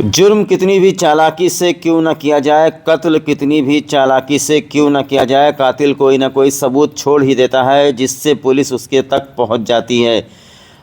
जुर्म कितनी भी चालाकी से क्यों न किया जाए, कत्ल कितनी भी चालाकी से क्यों न किया जाए, कातिल कोई ना कोई सबूत छोड़ ही देता है जिससे पुलिस उसके तक पहुंच जाती है।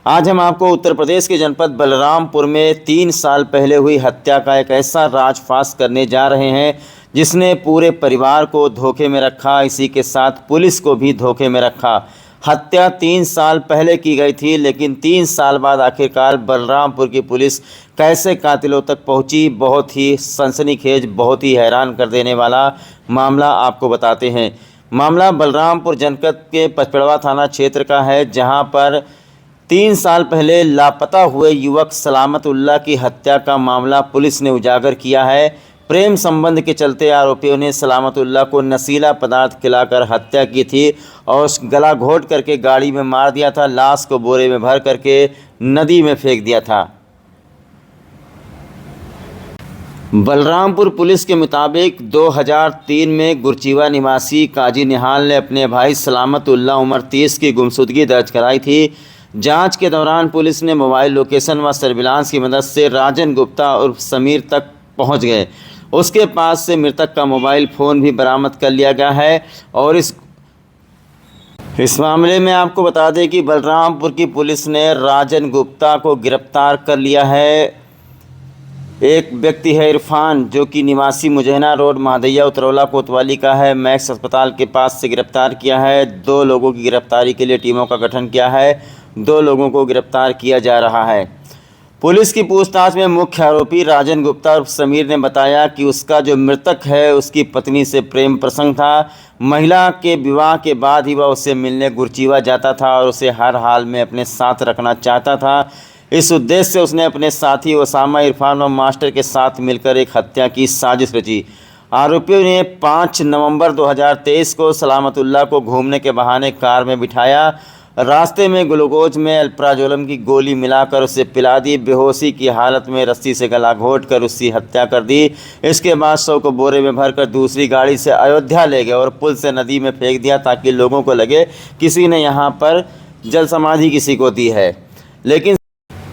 आज हम आपको उत्तर प्रदेश के जनपद बलरामपुर में 3 साल पहले हुई हत्या का एक ऐसा राजफाश करने जा रहे हैं जिसने पूरे परिवार को धोखे में रखा, इसी के साथ पुलिस को भी धोखे में रखा। हत्या 3 साल पहले की गई थी, लेकिन 3 साल बाद आखिरकार बलरामपुर की पुलिस कैसे कातिलों तक पहुंची, बहुत ही सनसनीखेज, बहुत ही हैरान कर देने वाला मामला आपको बताते हैं। मामला बलरामपुर जनपद के पचपेड़वा थाना क्षेत्र का है, जहां पर 3 साल पहले लापता हुए युवक सलामतुल्लाह की हत्या का मामला पुलिस ने उजागर किया है। प्रेम संबंध के चलते आरोपियों ने सलामतुल्लाह को नशीला पदार्थ खिलाकर हत्या की थी और गला घोट करके गाड़ी में मार दिया था। लाश को बोरे में भर करके नदी में फेंक दिया था। बलरामपुर पुलिस के मुताबिक 2003 में गुरचीवा निवासी काजी निहाल ने अपने भाई सलामतुल्लाह उम्र 30 की गुमशुदगी दर्ज कराई थी। जांच के दौरान पुलिस ने मोबाइल लोकेशन व सर्विलांस की मदद से राजन गुप्ता उर्फ समीर तक पहुंच गए। उसके पास से मृतक का मोबाइल फ़ोन भी बरामद कर लिया गया है। और इस मामले में आपको बता दें कि बलरामपुर की पुलिस ने राजन गुप्ता को गिरफ्तार कर लिया है। एक व्यक्ति है इरफान, जो कि निवासी मुजैना रोड महादैया उतरौला कोतवाली का है, मैक्स अस्पताल के पास से गिरफ्तार किया है। 2 लोगों की गिरफ्तारी के लिए टीमों का गठन किया है। 2 लोगों को गिरफ्तार किया जा रहा है। पुलिस की पूछताछ में मुख्य आरोपी राजन गुप्ता और समीर ने बताया कि उसका जो मृतक है उसकी पत्नी से प्रेम प्रसंग था। महिला के विवाह के बाद ही वह उससे मिलने गुरचीवा जाता था और उसे हर हाल में अपने साथ रखना चाहता था। इस उद्देश्य से उसने अपने साथी ओसामा इरफान और मास्टर के साथ मिलकर एक हत्या की साजिश रची। आरोपियों ने 5 नवंबर 2023 को सलामतुल्लाह को घूमने के बहाने कार में बिठाया। रास्ते में ग्लूकोज में अल्प्राजोलम की गोली मिलाकर उसे पिला दी। बेहोशी की हालत में रस्सी से गला घोट कर उसकी हत्या कर दी। इसके बाद शव को बोरे में भरकर दूसरी गाड़ी से अयोध्या ले गए और पुल से नदी में फेंक दिया, ताकि लोगों को लगे किसी ने यहाँ पर जल समाधि किसी को दी है। लेकिन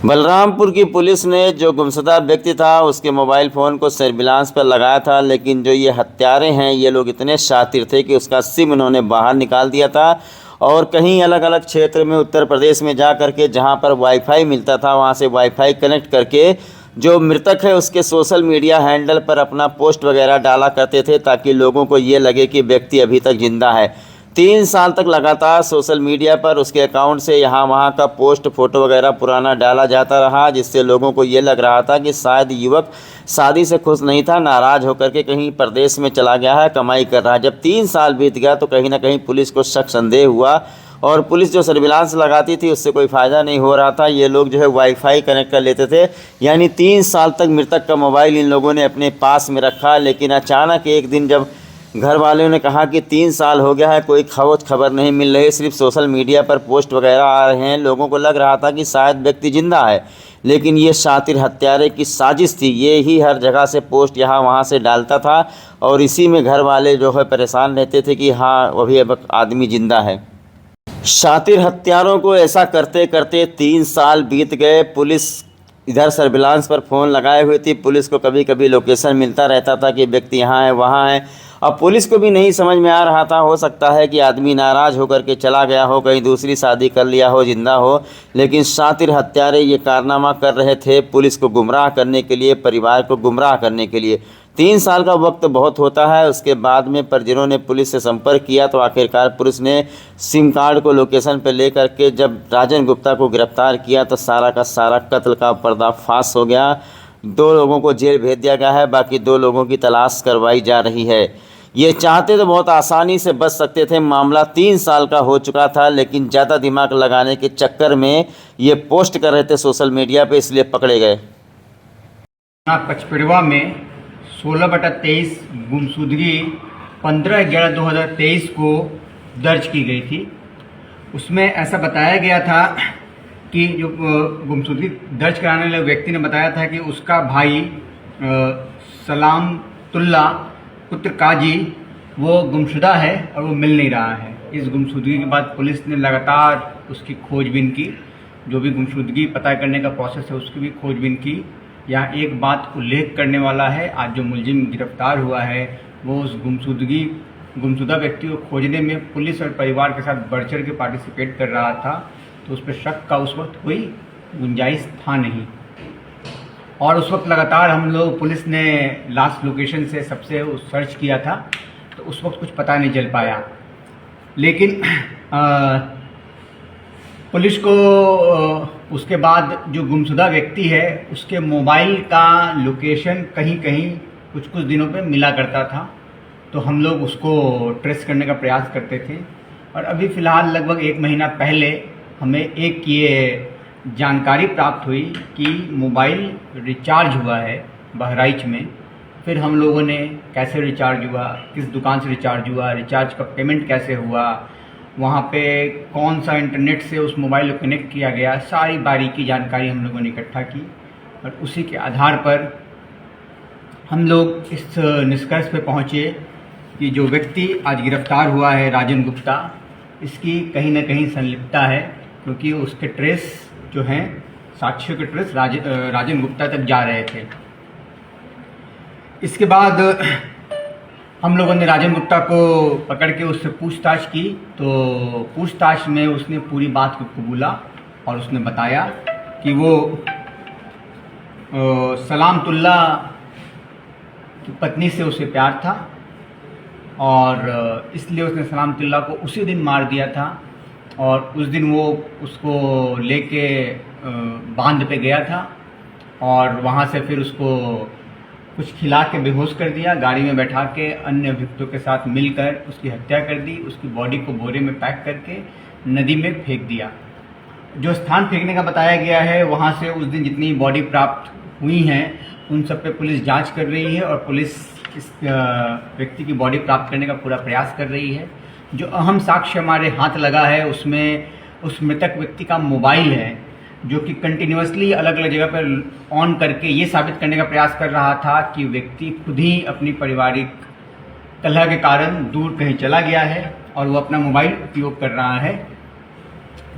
बलरामपुर की पुलिस ने जो गुमशुदा व्यक्ति था उसके मोबाइल फ़ोन को सर्विलांस पर लगाया था, लेकिन जो ये हत्यारे हैं ये लोग इतने शातिर थे कि उसका सिम उन्होंने बाहर निकाल दिया था और कहीं अलग अलग क्षेत्र में उत्तर प्रदेश में जा कर के जहाँ पर वाईफाई मिलता था वहाँ से वाईफाई कनेक्ट करके जो मृतक है उसके सोशल मीडिया हैंडल पर अपना पोस्ट वगैरह डाला करते थे, ताकि लोगों को ये लगे कि व्यक्ति अभी तक जिंदा है। 3 साल तक लगातार सोशल मीडिया पर उसके अकाउंट से यहाँ वहाँ का पोस्ट फोटो वगैरह पुराना डाला जाता रहा, जिससे लोगों को ये लग रहा था कि शायद युवक शादी से खुश नहीं था, नाराज़ होकर के कहीं प्रदेश में चला गया है, कमाई कर रहा है। जब 3 साल बीत गया तो कहीं ना कहीं पुलिस को शक संदेह हुआ और पुलिस जो सर्विलांस लगाती थी उससे कोई फ़ायदा नहीं हो रहा था। ये लोग जो है वाईफाई कनेक्ट कर लेते थे, यानी 3 साल तक मृतक का मोबाइल इन लोगों ने अपने पास में रखा। लेकिन अचानक एक दिन जब घर वालों ने कहा कि 3 साल हो गया है, कोई खबर नहीं मिल रही, सिर्फ सोशल मीडिया पर पोस्ट वगैरह आ रहे हैं, लोगों को लग रहा था कि शायद व्यक्ति जिंदा है। लेकिन ये शातिर हत्यारे की साजिश थी। ये ही हर जगह से पोस्ट यहाँ वहाँ से डालता था और इसी में घर वाले जो है परेशान रहते थे कि हाँ अभी अब आदमी जिंदा है। शातिर हत्यारों को ऐसा करते करते 3 साल बीत गए। पुलिस इधर सर्विलांस पर फ़ोन लगाए हुए थी। पुलिस को कभी कभी लोकेशन मिलता रहता था कि व्यक्ति यहाँ है वहाँ है। अब पुलिस को भी नहीं समझ में आ रहा था, हो सकता है कि आदमी नाराज़ होकर के चला गया हो, कहीं दूसरी शादी कर लिया हो, जिंदा हो। लेकिन शातिर हत्यारे ये कारनामा कर रहे थे पुलिस को गुमराह करने के लिए, परिवार को गुमराह करने के लिए। 3 साल का वक्त बहुत होता है। उसके बाद में परिजनों ने पुलिस से संपर्क किया तो आखिरकार पुलिस ने सिम कार्ड को लोकेशन पर ले करके जब राजन गुप्ता को गिरफ्तार किया तो सारा का सारा कत्ल का पर्दाफाश हो गया। 2 लोगों को जेल भेज दिया गया है, बाकी 2 लोगों की तलाश करवाई जा रही है। ये चाहते तो बहुत आसानी से बच सकते थे। मामला 3 साल का हो चुका था, लेकिन ज़्यादा दिमाग लगाने के चक्कर में ये पोस्ट कर रहे थे सोशल मीडिया पे, इसलिए पकड़े गए। पचपेड़वा में 16/23 गुमशुदगी 15/11/2023 को दर्ज की गई थी। उसमें ऐसा बताया गया था कि जो गुमशुदगी दर्ज कराने वाले व्यक्ति ने बताया था कि उसका भाई सलामतुल्लाह पुत्र काजी वो गुमशुदा है और वो मिल नहीं रहा है। इस गुमशुदगी के बाद पुलिस ने लगातार उसकी खोजबीन की, जो भी गुमशुदगी पता करने का प्रोसेस है उसकी भी खोजबीन की यहाँ एक बात उल्लेख करने वाला है। आज जो मुलजिम गिरफ्तार हुआ है वो उस गुमशुदा व्यक्ति को खोजने में पुलिस और परिवार के साथ बढ़ चढ़ के पार्टिसिपेट कर रहा था, तो उस पर शक का उस वक्त कोई गुंजाइश था नहीं। और उस वक्त लगातार हम लोग पुलिस ने लास्ट लोकेशन से सबसे सर्च किया था, तो उस वक्त कुछ पता नहीं चल पाया। लेकिन पुलिस को उसके बाद जो गुमशुदा व्यक्ति है उसके मोबाइल का लोकेशन कहीं कहीं कुछ दिनों पे मिला करता था, तो हम लोग उसको ट्रेस करने का प्रयास करते थे। और अभी फ़िलहाल लगभग 1 महीना पहले हमें एक ये जानकारी प्राप्त हुई कि मोबाइल रिचार्ज हुआ है बहराइच में। फिर हम लोगों ने कैसे रिचार्ज हुआ, किस दुकान से रिचार्ज हुआ, रिचार्ज का पेमेंट कैसे हुआ, वहाँ पे कौन सा इंटरनेट से उस मोबाइल को कनेक्ट किया गया, सारी बारीकी जानकारी हम लोगों ने इकट्ठा की। और उसी के आधार पर हम लोग इस निष्कर्ष पे पहुँचे कि जो व्यक्ति आज गिरफ्तार हुआ है राजन गुप्ता, इसकी कहीं ना कहीं संलिप्तता है, क्योंकि उसके ट्रेस जो हैं साक्ष्यों के ट्रेस राजन गुप्ता तक जा रहे थे। इसके बाद हम लोगों ने राजन गुप्ता को पकड़ के उससे पूछताछ की, तो पूछताछ में उसने पूरी बात को कबूला और उसने बताया कि वो सलामतुल्ला की पत्नी से उसे प्यार था और इसलिए उसने सलामतुल्ला को उसी दिन मार दिया था। और उस दिन वो उसको लेके बांध पे गया था और वहाँ से फिर उसको कुछ खिला के बेहोश कर दिया, गाड़ी में बैठा के अन्य अभियुक्तों के साथ मिलकर उसकी हत्या कर दी। उसकी बॉडी को बोरे में पैक करके नदी में फेंक दिया। जो स्थान फेंकने का बताया गया है वहाँ से उस दिन जितनी बॉडी प्राप्त हुई हैं उन सब पे पुलिस जांच कर रही है और पुलिस इस व्यक्ति की बॉडी प्राप्त करने का पूरा प्रयास कर रही है। जो अहम साक्ष्य हमारे हाथ लगा है उसमें उस मृतक व्यक्ति का मोबाइल है, जो कि कंटिन्यूसली अलग अलग जगह पर ऑन करके ये साबित करने का प्रयास कर रहा था कि व्यक्ति खुद ही अपनी पारिवारिक कलह के कारण दूर कहीं चला गया है और वो अपना मोबाइल उपयोग कर रहा है।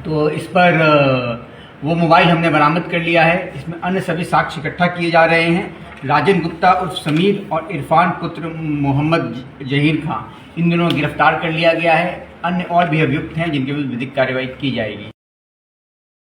तो इस पर वो मोबाइल हमने बरामद कर लिया है। इसमें अन्य सभी साक्ष्य इकट्ठा किए जा रहे हैं। राजन गुप्ता उर्फ समीर और इरफान पुत्र मोहम्मद जहीर खां, इन दोनों को गिरफ्तार कर लिया गया है। अन्य और भी अभियुक्त हैं जिनके विरुद्ध विधिक कार्रवाई की जाएगी।